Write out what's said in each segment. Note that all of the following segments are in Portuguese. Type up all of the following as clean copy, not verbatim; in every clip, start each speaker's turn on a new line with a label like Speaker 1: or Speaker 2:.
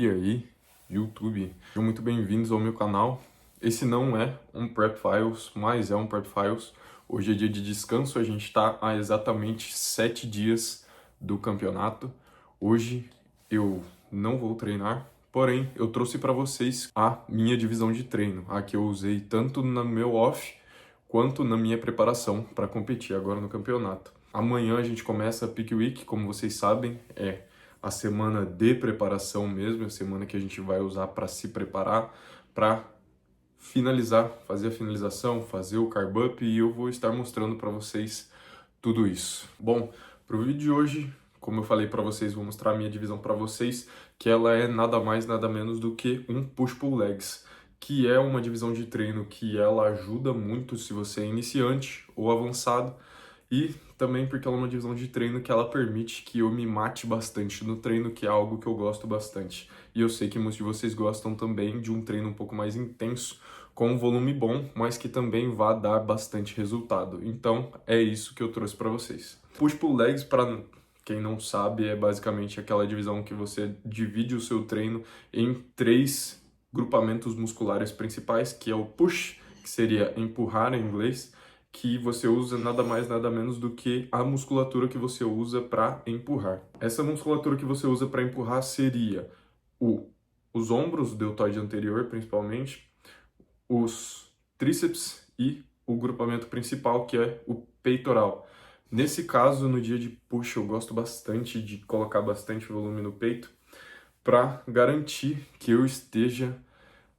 Speaker 1: E aí, YouTube, sejam muito bem-vindos ao meu canal. Esse não é um Prep Files, mas é um Prep Files. Hoje é dia de descanso, a gente está há exatamente 7 dias do campeonato. Hoje eu não vou treinar, porém eu trouxe para vocês a minha divisão de treino, a que eu usei tanto no meu off quanto na minha preparação para competir agora no campeonato. Amanhã a gente começa a Peak Week, como vocês sabem, é a semana de preparação mesmo, a semana que a gente vai usar para se preparar, para finalizar, fazer a finalização, fazer o carb up, e eu vou estar mostrando para vocês tudo isso. Bom, para o vídeo de hoje, como eu falei para vocês, vou mostrar a minha divisão para vocês, que ela é nada mais, nada menos do que um push-pull legs, que é uma divisão de treino que ela ajuda muito se você é iniciante ou avançado, e também porque ela é uma divisão de treino que ela permite que eu me mate bastante no treino, que é algo que eu gosto bastante. E eu sei que muitos de vocês gostam também de um treino um pouco mais intenso, com um volume bom, mas que também vá dar bastante resultado. Então, é isso que eu trouxe para vocês. Push-pull legs, para quem não sabe, é basicamente aquela divisão que você divide o seu treino em 3 grupamentos musculares principais, que é o push, que seria empurrar em inglês, que você usa nada mais, nada menos do que a musculatura que você usa para empurrar. Essa musculatura que você usa para empurrar seria os ombros, o deltoide anterior principalmente, os tríceps e o grupamento principal, que é o peitoral. Nesse caso, no dia de push, eu gosto bastante de colocar bastante volume no peito para garantir que eu esteja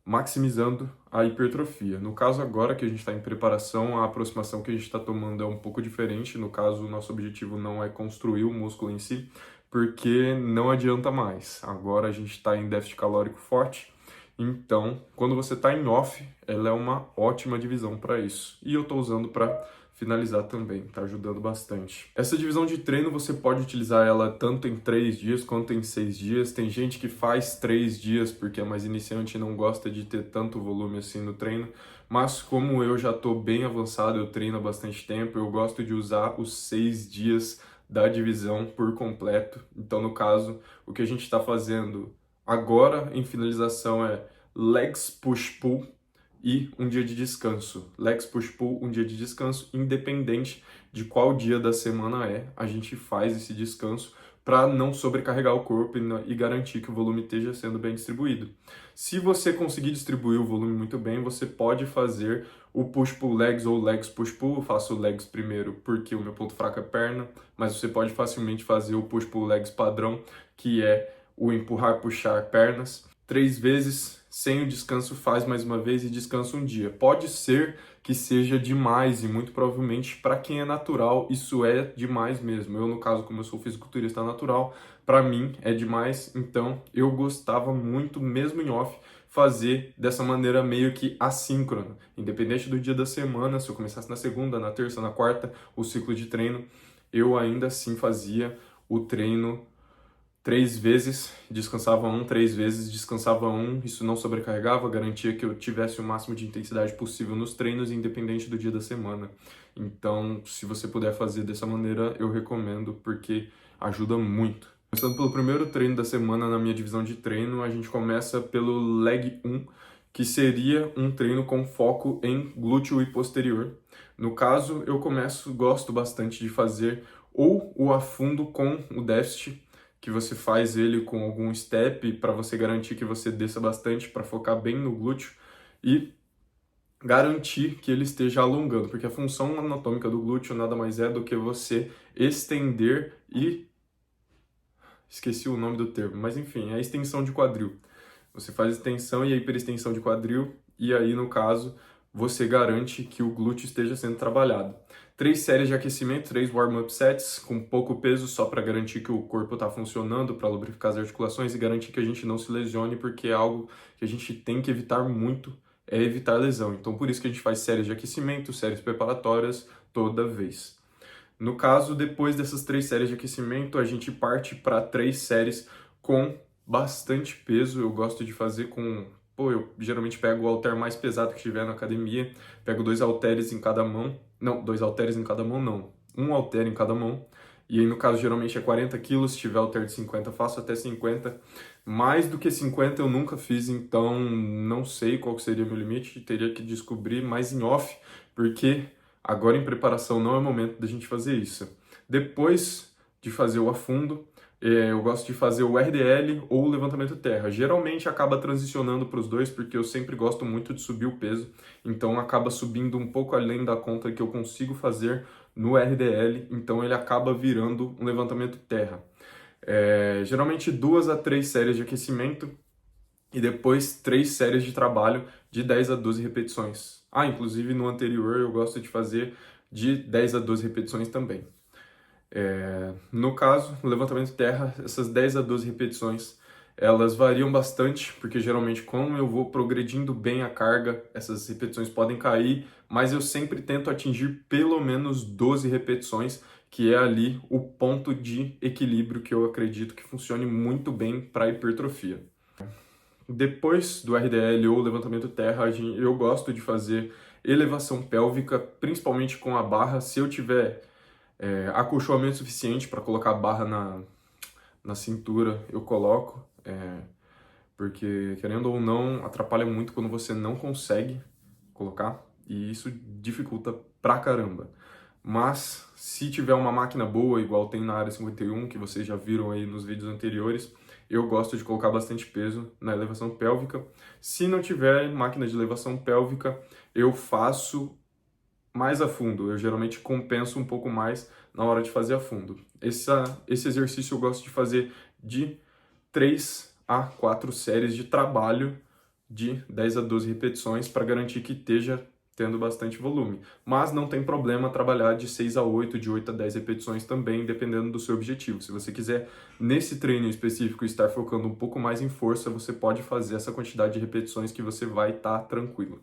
Speaker 1: maximizando a hipertrofia. No caso agora que a gente está em preparação, a aproximação que a gente está tomando é um pouco diferente. No caso, o nosso objetivo não é construir o músculo em si, porque não adianta mais. Agora a gente está em déficit calórico forte, então quando você está em off, ela é uma ótima divisão para isso. E eu estou usando para finalizar também, tá ajudando bastante. Essa divisão de treino você pode utilizar ela tanto em 3 dias quanto em 6 dias. Tem gente que faz 3 dias porque é mais iniciante e não gosta de ter tanto volume assim no treino, mas como eu já estou bem avançado, eu treino há bastante tempo, eu gosto de usar os 6 dias da divisão por completo. Então, no caso, o que a gente está fazendo agora em finalização é legs push-pull, e um dia de descanso. Legs push-pull, um dia de descanso, independente de qual dia da semana é, a gente faz esse descanso para não sobrecarregar o corpo e garantir que o volume esteja sendo bem distribuído. Se você conseguir distribuir o volume muito bem, você pode fazer o push-pull legs ou legs push-pull. Eu faço o legs primeiro porque o meu ponto fraco é perna, mas você pode facilmente fazer o push-pull legs padrão, que é o empurrar, puxar pernas, 3 vezes, sem o descanso faz mais uma vez e descansa um dia. Pode ser que seja demais e muito provavelmente para quem é natural isso é demais mesmo. Eu, no caso, como eu sou fisiculturista natural, para mim é demais, então eu gostava muito, mesmo em off, fazer dessa maneira meio que assíncrona. Independente do dia da semana, se eu começasse na segunda, na terça, na quarta, o ciclo de treino, eu ainda assim fazia o treino 3 vezes, descansava 3 vezes, descansava isso não sobrecarregava, garantia que eu tivesse o máximo de intensidade possível nos treinos, independente do dia da semana. Então, se você puder fazer dessa maneira, eu recomendo, porque ajuda muito. Começando pelo primeiro treino da semana na minha divisão de treino, a gente começa pelo leg 1, que seria um treino com foco em glúteo e posterior. No caso, gosto bastante de fazer ou o afundo com o déficit, que você faz ele com algum step para você garantir que você desça bastante, para focar bem no glúteo e garantir que ele esteja alongando, porque a função anatômica do glúteo nada mais é do que você estender e... esqueci o nome do termo, mas enfim, é a extensão de quadril. Você faz extensão e a hiperextensão de quadril, e aí, no caso, você garante que o glúteo esteja sendo trabalhado. 3 séries de aquecimento, 3 warm-up sets, com pouco peso, só para garantir que o corpo está funcionando, para lubrificar as articulações e garantir que a gente não se lesione, porque é algo que a gente tem que evitar muito, é evitar lesão. Então, por isso que a gente faz séries de aquecimento, séries preparatórias, toda vez. No caso, depois dessas 3 séries de aquecimento, a gente parte para 3 séries com bastante peso. Eu gosto de fazer com... eu geralmente pego o halter mais pesado que tiver na academia, pego 2 halteres em cada mão. Não, 2 halteres em cada mão não. Um halter em cada mão. E aí, no caso, geralmente é 40 quilos, se tiver halter de 50, faço até 50. Mais do que 50 eu nunca fiz, então não sei qual que seria meu limite, teria que descobrir mais em off, porque agora em preparação não é o momento da gente fazer isso. Depois de fazer o afundo, eu gosto de fazer o RDL ou o levantamento terra. Geralmente acaba transicionando para os dois, porque eu sempre gosto muito de subir o peso, então acaba subindo um pouco além da conta que eu consigo fazer no RDL, então ele acaba virando um levantamento terra. Geralmente 2 a 3 séries de aquecimento e depois 3 séries de trabalho de 10 a 12 repetições. Inclusive no anterior eu gosto de fazer de 10 a 12 repetições também. No caso, no levantamento terra, essas 10 a 12 repetições, elas variam bastante, porque geralmente como eu vou progredindo bem a carga, essas repetições podem cair, mas eu sempre tento atingir pelo menos 12 repetições, que é ali o ponto de equilíbrio que eu acredito que funcione muito bem para hipertrofia. Depois do RDL ou levantamento terra, eu gosto de fazer elevação pélvica, principalmente com a barra, se eu tiver acolchoamento suficiente para colocar a barra na cintura, eu coloco, porque querendo ou não, atrapalha muito quando você não consegue colocar, e isso dificulta pra caramba. Mas se tiver uma máquina boa, igual tem na área 51, que vocês já viram aí nos vídeos anteriores, eu gosto de colocar bastante peso na elevação pélvica. Se não tiver máquina de elevação pélvica, eu faço mais a fundo. Eu geralmente compenso um pouco mais na hora de fazer a fundo. Esse exercício eu gosto de fazer de 3 a 4 séries de trabalho de 10 a 12 repetições para garantir que esteja tendo bastante volume. Mas não tem problema trabalhar de 6 a 8, de 8 a 10 repetições também, dependendo do seu objetivo. Se você quiser, nesse treino específico, estar focando um pouco mais em força, você pode fazer essa quantidade de repetições que você vai estar tranquilo.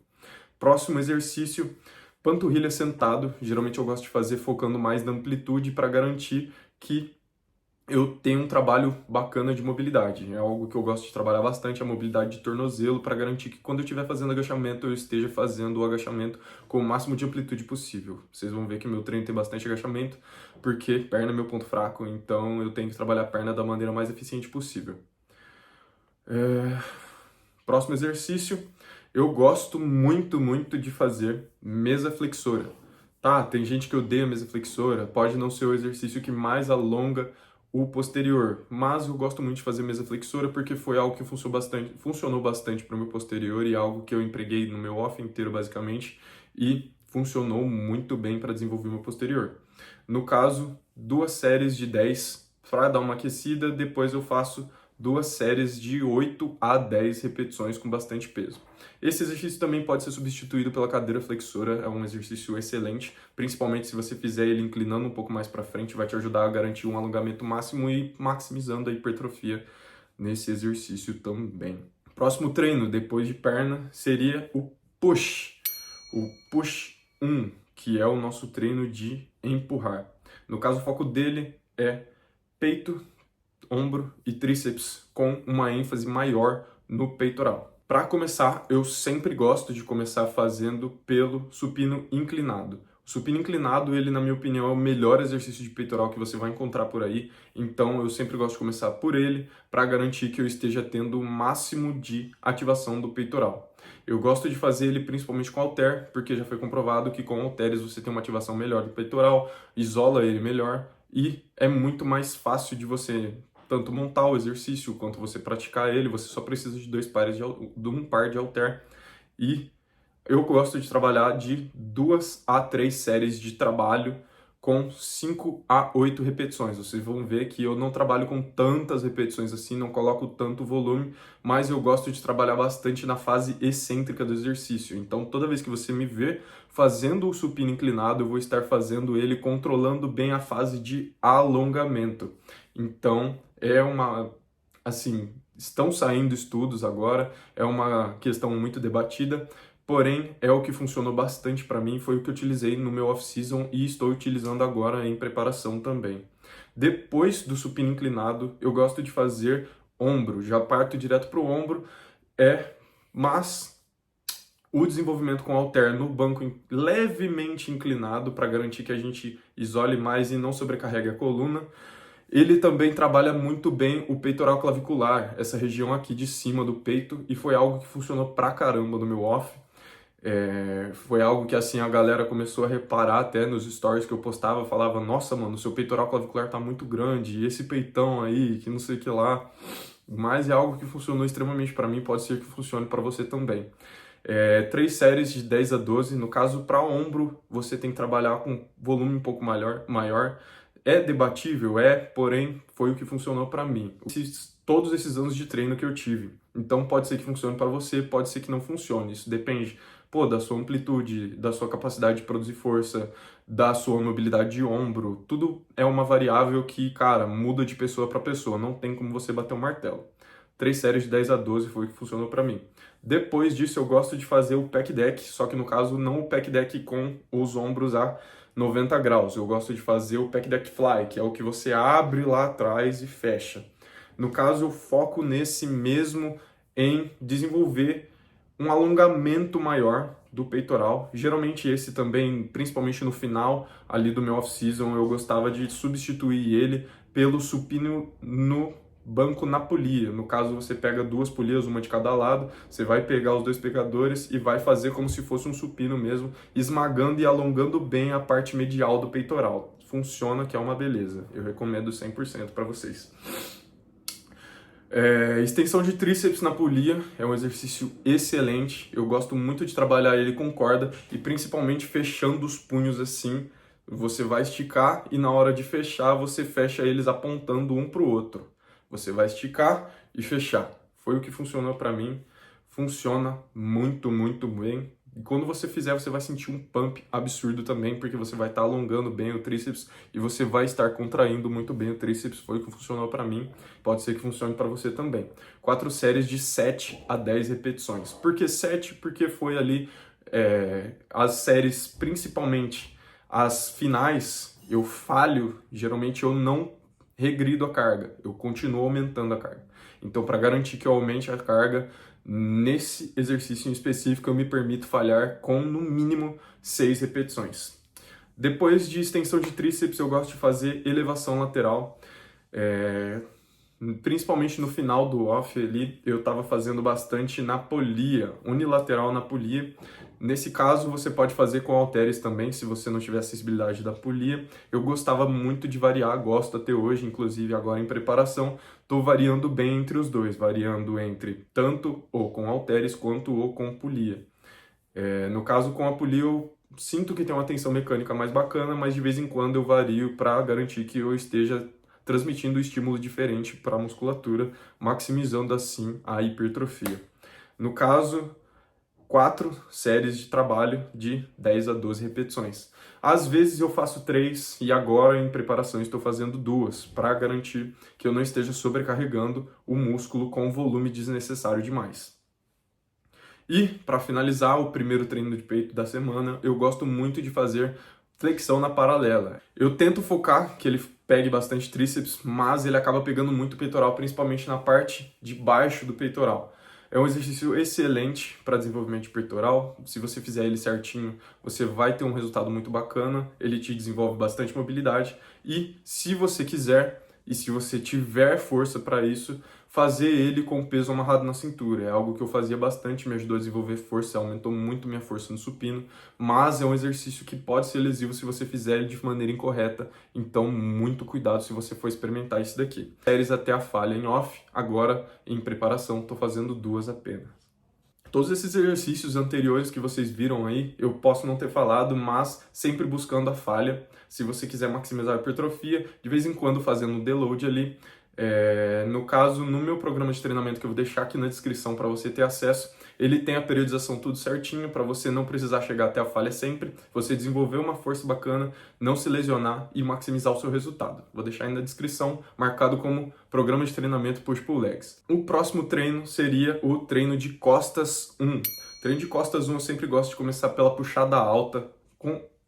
Speaker 1: Próximo exercício, panturrilha sentado. Geralmente eu gosto de fazer focando mais na amplitude para garantir que eu tenho um trabalho bacana de mobilidade. É algo que eu gosto de trabalhar bastante, a mobilidade de tornozelo, para garantir que quando eu estiver fazendo agachamento, eu esteja fazendo o agachamento com o máximo de amplitude possível. Vocês vão ver que meu treino tem bastante agachamento, porque perna é meu ponto fraco, então eu tenho que trabalhar a perna da maneira mais eficiente possível. Próximo exercício, eu gosto muito de fazer mesa flexora. Tá, tem gente que odeia mesa flexora, pode não ser o exercício que mais alonga o posterior, mas eu gosto muito de fazer mesa flexora porque foi algo que funcionou bastante para o meu posterior e algo que eu empreguei no meu off inteiro basicamente e funcionou muito bem para desenvolver o meu posterior. No caso, 2 séries de 10 para dar uma aquecida, depois eu faço 2 séries de 8 a 10 repetições com bastante peso. Esse exercício também pode ser substituído pela cadeira flexora, é um exercício excelente, principalmente se você fizer ele inclinando um pouco mais para frente, vai te ajudar a garantir um alongamento máximo e maximizando a hipertrofia nesse exercício também. Próximo treino, depois de perna, seria o push. O push 1, que é o nosso treino de empurrar. No caso, o foco dele é peito, ombro e tríceps, com uma ênfase maior no peitoral. Para começar, eu sempre gosto de começar fazendo pelo supino inclinado. O supino inclinado, ele, na minha opinião, é o melhor exercício de peitoral que você vai encontrar por aí. Então, eu sempre gosto de começar por ele para garantir que eu esteja tendo o máximo de ativação do peitoral. Eu gosto de fazer ele principalmente com halter, porque já foi comprovado que com halteres você tem uma ativação melhor do peitoral, isola ele melhor e é muito mais fácil de você tanto montar o exercício quanto você praticar ele. Você só precisa de um par de halter. E eu gosto de trabalhar de 2 a 3 séries de trabalho com 5 a 8 repetições. Vocês vão ver que eu não trabalho com tantas repetições assim, não coloco tanto volume, mas eu gosto de trabalhar bastante na fase excêntrica do exercício. Então, toda vez que você me vê fazendo o supino inclinado, eu vou estar fazendo ele controlando bem a fase de alongamento. Então, assim, estão saindo estudos agora, é uma questão muito debatida, porém, é o que funcionou bastante para mim, foi o que eu utilizei no meu off-season e estou utilizando agora em preparação também. Depois do supino inclinado, eu gosto de fazer ombro, já parto direto para o ombro, mas O desenvolvimento com halter no banco levemente inclinado para garantir que a gente isole mais e não sobrecarregue a coluna. Ele também trabalha muito bem o peitoral clavicular, essa região aqui de cima do peito, e foi algo que funcionou pra caramba no meu off. Foi algo que assim a galera começou a reparar até nos stories que eu postava, falava, nossa mano, seu peitoral clavicular tá muito grande, e esse peitão aí, que não sei o que lá. Mas é algo que funcionou extremamente para mim, pode ser que funcione para você também. 3 séries de 10 a 12, no caso para ombro, você tem que trabalhar com volume um pouco maior. É debatível, porém foi o que funcionou para mim. Todos esses anos de treino que eu tive. Então pode ser que funcione para você, pode ser que não funcione. Isso depende, da sua amplitude, da sua capacidade de produzir força, da sua mobilidade de ombro. Tudo é uma variável que, cara, muda de pessoa para pessoa. Não tem como você bater um martelo. 3 séries de 10 a 12 foi o que funcionou para mim. Depois disso, eu gosto de fazer o pec deck, só que no caso não o pec deck com os ombros a 90 graus. Eu gosto de fazer o pec deck fly, que é o que você abre lá atrás e fecha. No caso, eu foco nesse mesmo em desenvolver um alongamento maior do peitoral. Geralmente esse também, principalmente no final ali do meu off-season, eu gostava de substituir ele pelo supino no banco na polia. No caso, você pega 2 polias, uma de cada lado, você vai pegar os 2 pecadores e vai fazer como se fosse um supino mesmo, esmagando e alongando bem a parte medial do peitoral. Funciona, que é uma beleza. Eu recomendo 100% para vocês. Extensão de tríceps na polia é um exercício excelente. Eu gosto muito de trabalhar ele com corda e principalmente fechando os punhos assim. Você vai esticar e na hora de fechar, você fecha eles apontando um para o outro. Você vai esticar e fechar. Foi o que funcionou para mim. Funciona muito, muito bem. E quando você fizer, você vai sentir um pump absurdo também, porque você vai estar alongando bem o tríceps e você vai estar contraindo muito bem o tríceps. Foi o que funcionou para mim. Pode ser que funcione para você também. 4 séries de 7 a 10 repetições. Por que 7? Porque foi ali as séries, principalmente as finais, eu falho. Geralmente eu não regrido a carga, eu continuo aumentando a carga. Então, para garantir que eu aumente a carga, nesse exercício em específico, eu me permito falhar com, no mínimo, 6 repetições. Depois de extensão de tríceps, eu gosto de fazer elevação lateral. Principalmente no final do off ali, eu estava fazendo bastante na polia, unilateral na polia. Nesse caso, você pode fazer com halteres também, se você não tiver acessibilidade da polia. Eu gostava muito de variar, gosto até hoje, inclusive agora em preparação, estou variando bem entre os dois, variando entre tanto ou com halteres quanto ou com polia. No caso, com a polia, eu sinto que tem uma tensão mecânica mais bacana, mas de vez em quando eu vario para garantir que eu esteja transmitindo estímulo diferente para a musculatura, maximizando assim a hipertrofia. No caso, 4 séries de trabalho de 10 a 12 repetições. Às vezes eu faço 3 e agora em preparação estou fazendo 2 para garantir que eu não esteja sobrecarregando o músculo com volume desnecessário demais. E para finalizar o primeiro treino de peito da semana, eu gosto muito de fazer flexão na paralela. Eu tento focar que ele pegue bastante tríceps, mas ele acaba pegando muito peitoral, principalmente na parte de baixo do peitoral. É um exercício excelente para desenvolvimento de peitoral. Se você fizer ele certinho, você vai ter um resultado muito bacana. Ele te desenvolve bastante mobilidade. E se você quiser, e se você tiver força para isso, fazer ele com o peso amarrado na cintura. É algo que eu fazia bastante, me ajudou a desenvolver força, aumentou muito minha força no supino, mas é um exercício que pode ser lesivo se você fizer ele de maneira incorreta, então muito cuidado se você for experimentar isso daqui. Séries até a falha em off, agora em preparação estou fazendo 2 apenas. Todos esses exercícios anteriores que vocês viram aí, eu posso não ter falado, mas sempre buscando a falha. Se você quiser maximizar a hipertrofia, de vez em quando fazendo um deload ali. No caso, no meu programa de treinamento, que eu vou deixar aqui na descrição para você ter acesso, ele tem a periodização tudo certinho, para você não precisar chegar até a falha sempre, você desenvolver uma força bacana, não se lesionar e maximizar o seu resultado. Vou deixar aí na descrição, marcado como programa de treinamento Push-Pull Legs. O próximo treino seria o treino de costas 1. Treino de costas 1 eu sempre gosto de começar pela puxada alta,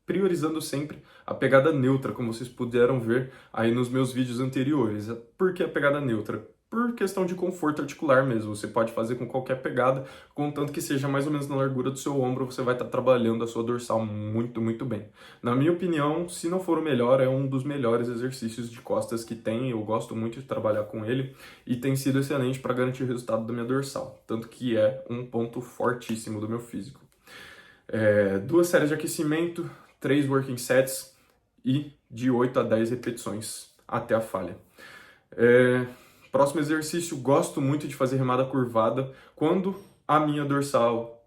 Speaker 1: priorizando sempre a pegada neutra, como vocês puderam ver aí nos meus vídeos anteriores. Por que a pegada neutra? por questão de conforto articular mesmo. Você pode fazer com qualquer pegada, contanto que seja mais ou menos na largura do seu ombro, você vai estar trabalhando a sua dorsal muito, muito bem. Na minha opinião, se não for o melhor, é um dos melhores exercícios de costas que tem. Eu gosto muito de trabalhar com ele e tem sido excelente para garantir o resultado da minha dorsal, tanto que é um ponto fortíssimo do meu físico. 2 séries de aquecimento, 3 working sets e de 8 a 10 repetições até a falha. Próximo exercício, gosto muito de fazer remada curvada quando a minha dorsal,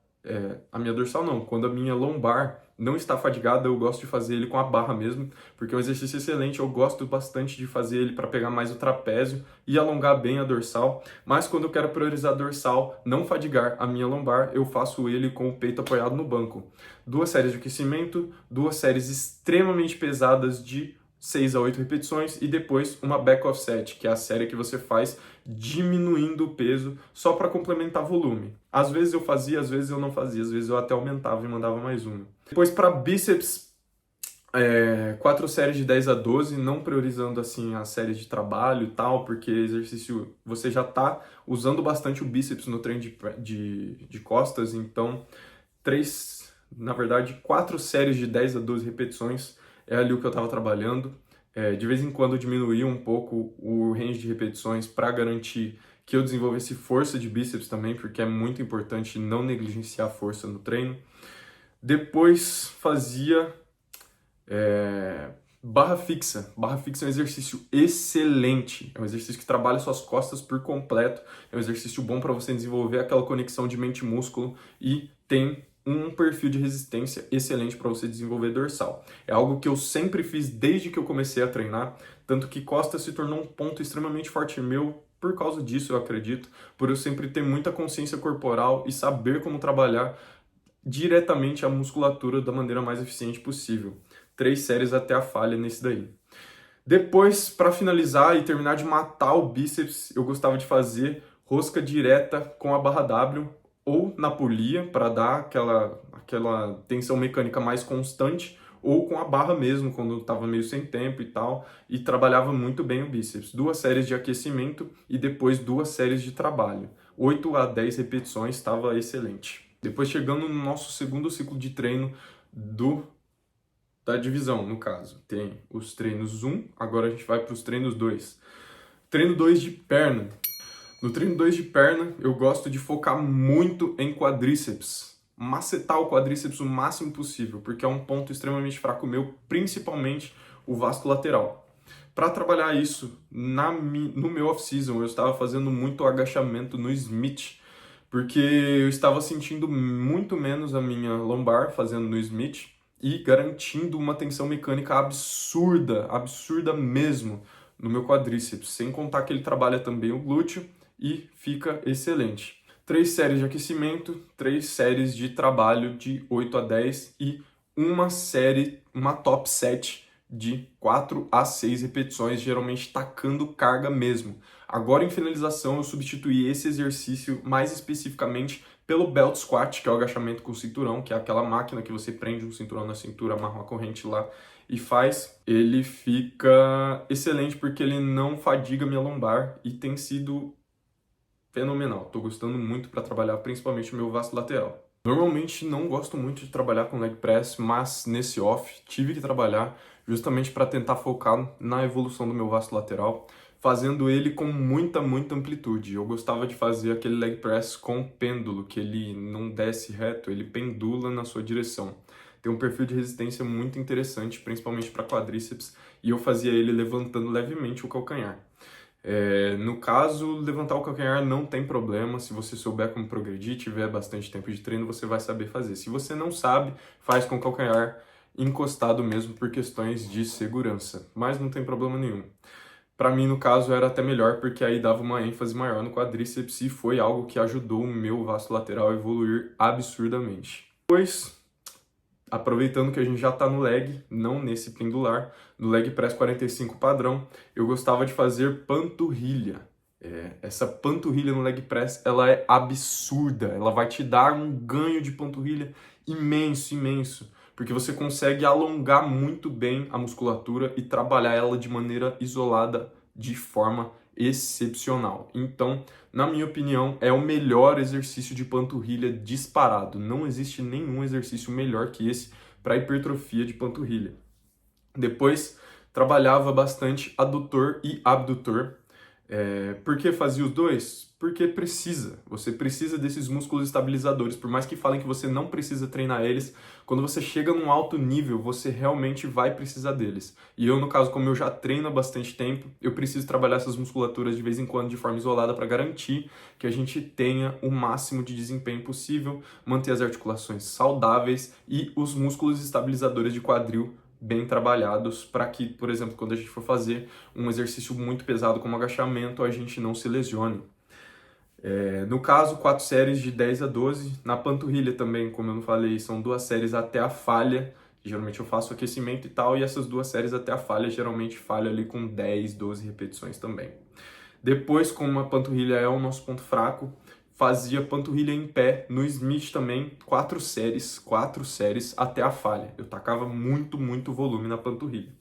Speaker 1: quando a minha lombar não está fadigada, eu gosto de fazer ele com a barra mesmo, porque é um exercício excelente, eu gosto bastante de fazer ele para pegar mais o trapézio e alongar bem a dorsal, mas quando eu quero priorizar a dorsal, não fadigar a minha lombar, eu faço ele com o peito apoiado no banco. 2 séries de aquecimento, 2 séries extremamente pesadas de 6 a 8 repetições e depois uma back offset, que é a série que você faz diminuindo o peso só para complementar volume. Às vezes eu fazia, às vezes eu não fazia, às vezes eu até aumentava e mandava mais uma. Depois para bíceps, 4 séries de 10 a 12, não priorizando assim a série de trabalho e tal, porque exercício você já está usando bastante o bíceps no treino de costas, então 4 séries de 10 a 12 repetições é ali o que eu estava trabalhando. De vez em quando eu diminuía um pouco o range de repetições para garantir que eu desenvolvesse força de bíceps também, porque é muito importante não negligenciar a força no treino. Depois fazia barra fixa. Barra fixa é um exercício excelente. É um exercício que trabalha suas costas por completo. É um exercício bom para você desenvolver aquela conexão de mente-músculo e tem um perfil de resistência excelente para você desenvolver dorsal. É algo que eu sempre fiz desde que eu comecei a treinar, tanto que costas se tornou um ponto extremamente forte meu por causa disso, eu acredito, por eu sempre ter muita consciência corporal e saber como trabalhar diretamente a musculatura da maneira mais eficiente possível. 3 séries até a falha nesse daí. Depois, para finalizar e terminar de matar o bíceps, eu gostava de fazer rosca direta com a barra W ou na polia, para dar aquela tensão mecânica mais constante, ou com a barra mesmo, quando estava meio sem tempo e tal, e trabalhava muito bem o bíceps. 2 séries de aquecimento e depois 2 séries de trabalho. 8 a 10 repetições, estava excelente. Depois, chegando no nosso segundo ciclo de treino da divisão, no caso. Tem os treinos 1, agora a gente vai para os treinos 2. Treino 2 de perna. No treino 2 de perna, eu gosto de focar muito em quadríceps. Macetar o quadríceps o máximo possível, porque é um ponto extremamente fraco meu, principalmente o vasto lateral. Para trabalhar isso, no meu off-season, eu estava fazendo muito agachamento no Smith, porque eu estava sentindo muito menos a minha lombar fazendo no Smith e garantindo uma tensão mecânica absurda mesmo no meu quadríceps, sem contar que ele trabalha também o glúteo e fica excelente. 3 séries de aquecimento, 3 séries de trabalho de 8 a 10 e uma top set de 4 a 6 repetições, geralmente tacando carga mesmo. Agora, em finalização, eu substituí esse exercício mais especificamente pelo belt squat, que é o agachamento com cinturão, que é aquela máquina que você prende um cinturão na cintura, amarra uma corrente lá e faz. Ele fica excelente porque ele não fadiga minha lombar e tem sido fenomenal. Estou gostando muito para trabalhar principalmente o meu vasto lateral. Normalmente não gosto muito de trabalhar com leg press, mas nesse off tive que trabalhar justamente para tentar focar na evolução do meu vasto lateral, fazendo ele com muita amplitude. Eu gostava de fazer aquele leg press com pêndulo, que ele não desce reto, ele pendula na sua direção. Tem um perfil de resistência muito interessante, principalmente para quadríceps, e eu fazia ele levantando levemente o calcanhar. No caso, levantar o calcanhar não tem problema, se você souber como progredir, tiver bastante tempo de treino, você vai saber fazer. Se você não sabe, faz com o calcanhar encostado mesmo por questões de segurança, mas não tem problema nenhum. Para mim, no caso, era até melhor, porque aí dava uma ênfase maior no quadríceps e foi algo que ajudou o meu vasto lateral a evoluir absurdamente. Depois, aproveitando que a gente já está no leg, não nesse pendular, no leg press 45 padrão, eu gostava de fazer panturrilha. Essa panturrilha no leg press, ela é absurda, ela vai te dar um ganho de panturrilha imenso, porque você consegue alongar muito bem a musculatura e trabalhar ela de maneira isolada de forma excepcional. Então, na minha opinião, é o melhor exercício de panturrilha disparado. Não existe nenhum exercício melhor que esse para hipertrofia de panturrilha. Depois, trabalhava bastante adutor e abdutor. Por que fazia os dois? Porque precisa. Você precisa desses músculos estabilizadores. Por mais que falem que você não precisa treinar eles, quando você chega num alto nível, você realmente vai precisar deles. E eu, no caso, como eu já treino há bastante tempo, eu preciso trabalhar essas musculaturas de vez em quando de forma isolada para garantir que a gente tenha o máximo de desempenho possível, manter as articulações saudáveis e os músculos estabilizadores de quadril bem trabalhados para que, por exemplo, quando a gente for fazer um exercício muito pesado como agachamento, a gente não se lesione. No caso, 4 séries de 10 a 12. Na panturrilha também, como eu não falei, são 2 séries até a falha. Geralmente eu faço aquecimento e tal, e essas 2 séries até a falha, geralmente falha ali com 10, 12 repetições também. Depois, como a panturrilha é o nosso ponto fraco, fazia panturrilha em pé no Smith também, 4 séries até a falha. Eu tacava muito volume na panturrilha.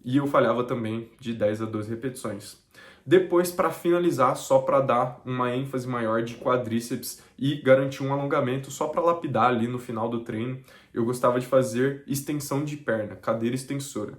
Speaker 1: E eu falhava também de 10 a 12 repetições. Depois, para finalizar, só para dar uma ênfase maior de quadríceps e garantir um alongamento, só para lapidar ali no final do treino, eu gostava de fazer extensão de perna, cadeira extensora,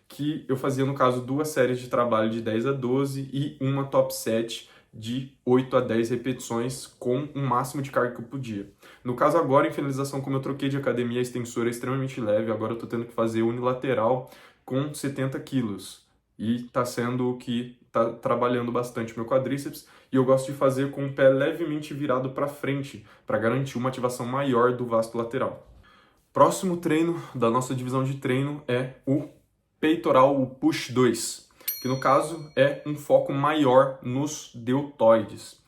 Speaker 1: que eu fazia, no caso, 2 séries de trabalho de 10 a 12 e uma top set de 8 a 10 repetições com um máximo de carga que eu podia. No caso agora, em finalização, como eu troquei de academia, a extensora é extremamente leve, agora eu estou tendo que fazer unilateral com 70 quilos. E está sendo o que está trabalhando bastante meu quadríceps. E eu gosto de fazer com o pé levemente virado para frente, para garantir uma ativação maior do vasto lateral. Próximo treino da nossa divisão de treino é o peitoral, o push 2, que no caso é um foco maior nos deltoides.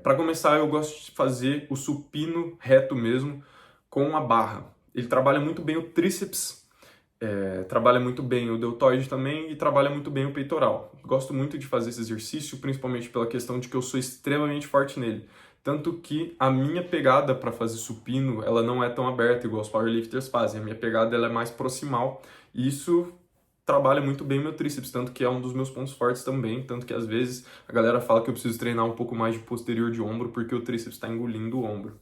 Speaker 1: Para começar, eu gosto de fazer o supino reto mesmo com a barra. Ele trabalha muito bem o tríceps, trabalha muito bem o deltoide também e trabalha muito bem o peitoral. Gosto muito de fazer esse exercício, principalmente pela questão de que eu sou extremamente forte nele. Tanto que a minha pegada para fazer supino, ela não é tão aberta igual os powerlifters fazem. A minha pegada ela é mais proximal e isso trabalha muito bem meu tríceps, tanto que é um dos meus pontos fortes também, tanto que às vezes a galera fala que eu preciso treinar um pouco mais de posterior de ombro porque o tríceps está engolindo o ombro.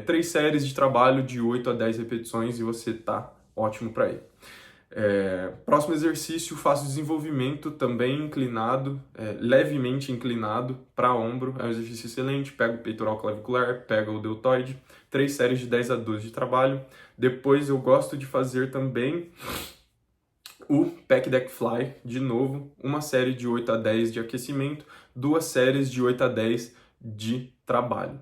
Speaker 1: 3 séries de trabalho de 8 a 10 repetições e você tá ótimo para ir. Próximo exercício, faço desenvolvimento também inclinado, levemente inclinado para ombro. É um exercício excelente, pego o peitoral clavicular, pego o deltoide, 3 séries de 10 a 12 de trabalho. Depois eu gosto de fazer também o Pec Deck Fly, de novo, uma série de 8 a 10 de aquecimento, 2 séries de 8 a 10 de trabalho.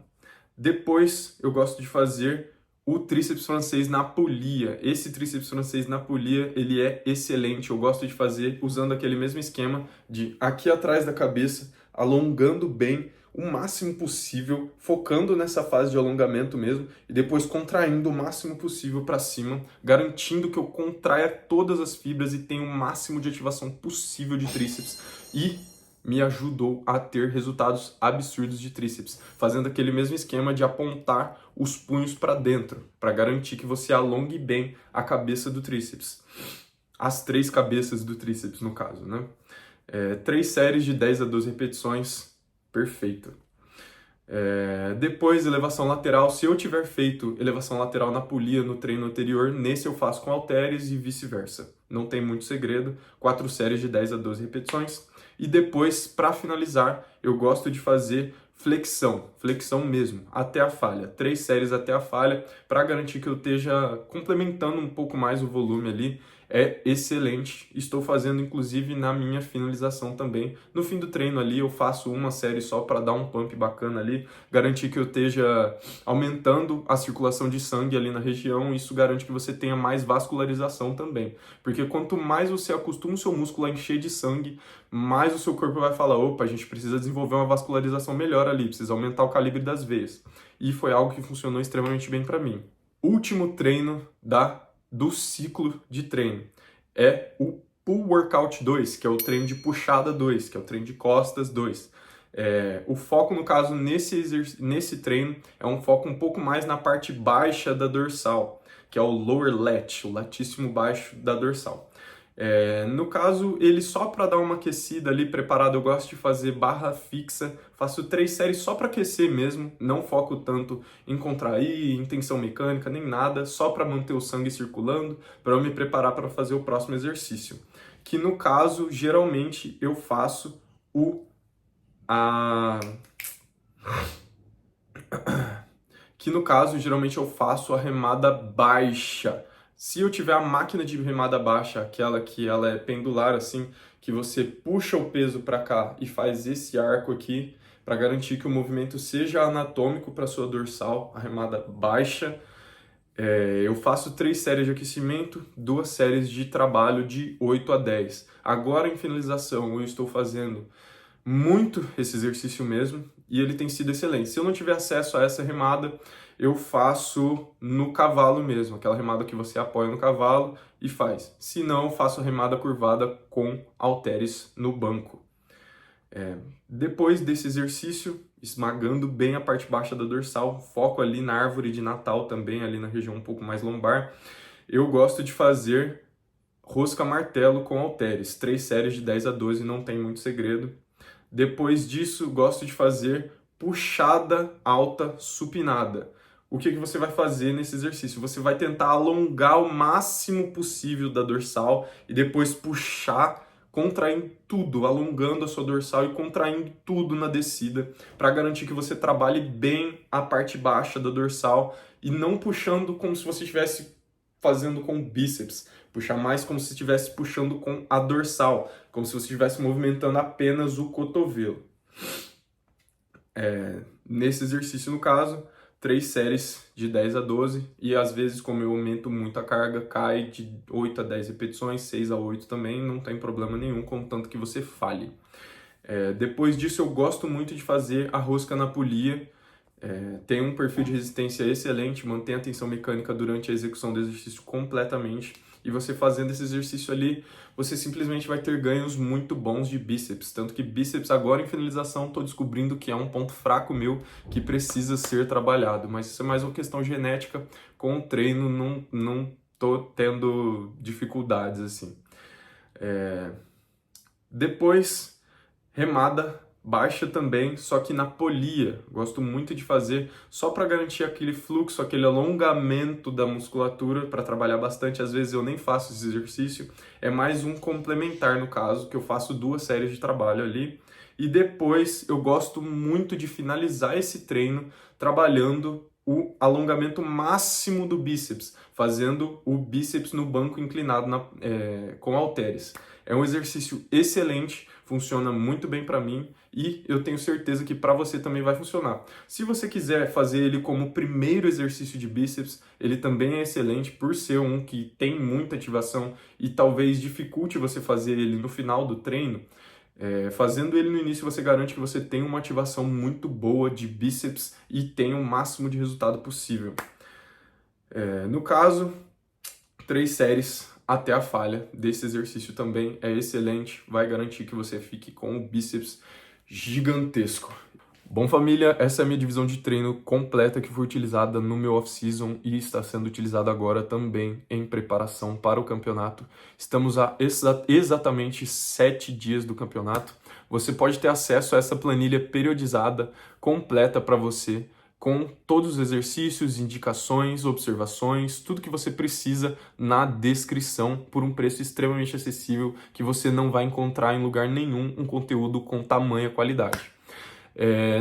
Speaker 1: Depois eu gosto de fazer o tríceps francês na polia. Esse tríceps francês na polia, ele é excelente. Eu gosto de fazer usando aquele mesmo esquema de aqui atrás da cabeça, alongando bem o máximo possível, focando nessa fase de alongamento mesmo, e depois contraindo o máximo possível para cima, garantindo que eu contraia todas as fibras e tenha o máximo de ativação possível de tríceps. E me ajudou a ter resultados absurdos de tríceps, fazendo aquele mesmo esquema de apontar os punhos para dentro, para garantir que você alongue bem a cabeça do tríceps. As 3 cabeças do tríceps, no caso, né? 3 séries de 10 a 12 repetições, perfeito. Depois, elevação lateral. Se eu tiver feito elevação lateral na polia no treino anterior, nesse eu faço com halteres e vice-versa. Não tem muito segredo, 4 séries de 10 a 12 repetições. E depois, para finalizar, eu gosto de fazer flexão mesmo, até a falha. 3 séries até a falha, para garantir que eu esteja complementando um pouco mais o volume ali. É excelente, estou fazendo inclusive na minha finalização também. No fim do treino ali eu faço uma série só para dar um pump bacana ali, garantir que eu esteja aumentando a circulação de sangue ali na região, isso garante que você tenha mais vascularização também. Porque quanto mais você acostuma o seu músculo a encher de sangue, mais o seu corpo vai falar, opa, a gente precisa desenvolver uma vascularização melhor ali, precisa aumentar o calibre das veias. E foi algo que funcionou extremamente bem para mim. Último treino do ciclo de treino é o Pull Workout 2, que é o treino de puxada 2, que é o treino de costas 2. O foco, no caso, nesse treino, é um foco um pouco mais na parte baixa da dorsal, que é o lower lat, o latíssimo baixo da dorsal. No caso, ele só para dar uma aquecida ali, preparado, eu gosto de fazer barra fixa, faço 3 séries só para aquecer mesmo, não foco tanto em contrair, em tensão mecânica, nem nada, só para manter o sangue circulando, para eu me preparar para fazer o próximo exercício. Que no caso, geralmente, eu faço a remada baixa. Se eu tiver a máquina de remada baixa, aquela que ela é pendular assim, que você puxa o peso para cá e faz esse arco aqui, para garantir que o movimento seja anatômico para sua dorsal, a remada baixa, eu faço 3 séries de aquecimento, 2 séries de trabalho de 8 a 10. Agora em finalização eu estou fazendo muito esse exercício mesmo e ele tem sido excelente. Se eu não tiver acesso a essa remada, eu faço no cavalo mesmo, aquela remada que você apoia no cavalo e faz. Se não, eu faço a remada curvada com halteres no banco. Depois desse exercício, esmagando bem a parte baixa da dorsal, foco ali na árvore de Natal também, ali na região um pouco mais lombar, eu gosto de fazer rosca martelo com halteres, 3 séries de 10 a 12, não tem muito segredo. Depois disso, gosto de fazer puxada alta supinada. O que você vai fazer nesse exercício? Você vai tentar alongar o máximo possível da dorsal e depois puxar, contraindo tudo, alongando a sua dorsal e contraindo tudo na descida, para garantir que você trabalhe bem a parte baixa da dorsal e não puxando como se você estivesse fazendo com o bíceps. Puxar mais como se estivesse puxando com a dorsal, como se você estivesse movimentando apenas o cotovelo. Nesse exercício, no caso, 3 séries de 10 a 12 e às vezes, como eu aumento muito a carga, cai de 8 a 10 repetições, 6 a 8 também, não tem problema nenhum, contanto que você falhe. Depois disso, eu gosto muito de fazer a rosca na polia. Tem um perfil de resistência excelente, mantém a tensão mecânica durante a execução do exercício completamente. E você fazendo esse exercício ali, você simplesmente vai ter ganhos muito bons de bíceps. Tanto que bíceps agora em finalização, estou descobrindo que é um ponto fraco meu que precisa ser trabalhado. Mas isso é mais uma questão genética. Com o treino não estou tendo dificuldades assim. Depois, remada baixa também, só que na polia. Gosto muito de fazer só para garantir aquele fluxo, aquele alongamento da musculatura, para trabalhar bastante. Às vezes eu nem faço esse exercício, é mais um complementar no caso, que eu faço 2 séries de trabalho ali. E depois eu gosto muito de finalizar esse treino trabalhando o alongamento máximo do bíceps, fazendo o bíceps no banco inclinado com halteres. É um exercício excelente, funciona muito bem para mim e eu tenho certeza que para você também vai funcionar. Se você quiser fazer ele como primeiro exercício de bíceps, ele também é excelente por ser um que tem muita ativação e talvez dificulte você fazer ele no final do treino. Fazendo ele no início, você garante que você tem uma ativação muito boa de bíceps e tem o máximo de resultado possível. No caso, 3 séries até a falha desse exercício também é excelente, vai garantir que você fique com o bíceps gigantesco. Bom, família, essa é a minha divisão de treino completa que foi utilizada no meu off-season e está sendo utilizada agora também em preparação para o campeonato. Estamos a exatamente 7 dias do campeonato. Você pode ter acesso a essa planilha periodizada, completa para você, com todos os exercícios, indicações, observações, tudo que você precisa na descrição por um preço extremamente acessível que você não vai encontrar em lugar nenhum um conteúdo com tamanha qualidade.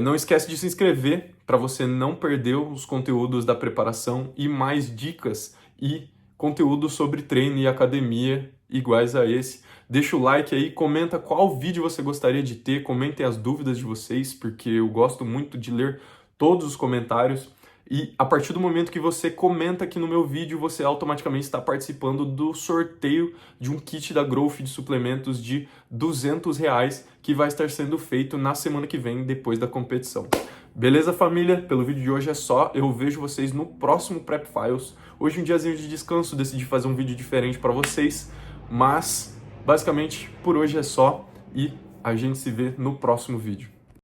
Speaker 1: Não esquece de se inscrever para você não perder os conteúdos da preparação e mais dicas e conteúdos sobre treino e academia iguais a esse. Deixa o like aí, comenta qual vídeo você gostaria de ter, comentem as dúvidas de vocês, porque eu gosto muito de ler todos os comentários. E a partir do momento que você comenta aqui no meu vídeo, você automaticamente está participando do sorteio de um kit da Growth de suplementos de R$200 que vai estar sendo feito na semana que vem, depois da competição. Beleza, família? Pelo vídeo de hoje é só. Eu vejo vocês no próximo Prep Files. Hoje um diazinho de descanso, decidi fazer um vídeo diferente para vocês, mas basicamente por hoje é só e a gente se vê no próximo vídeo.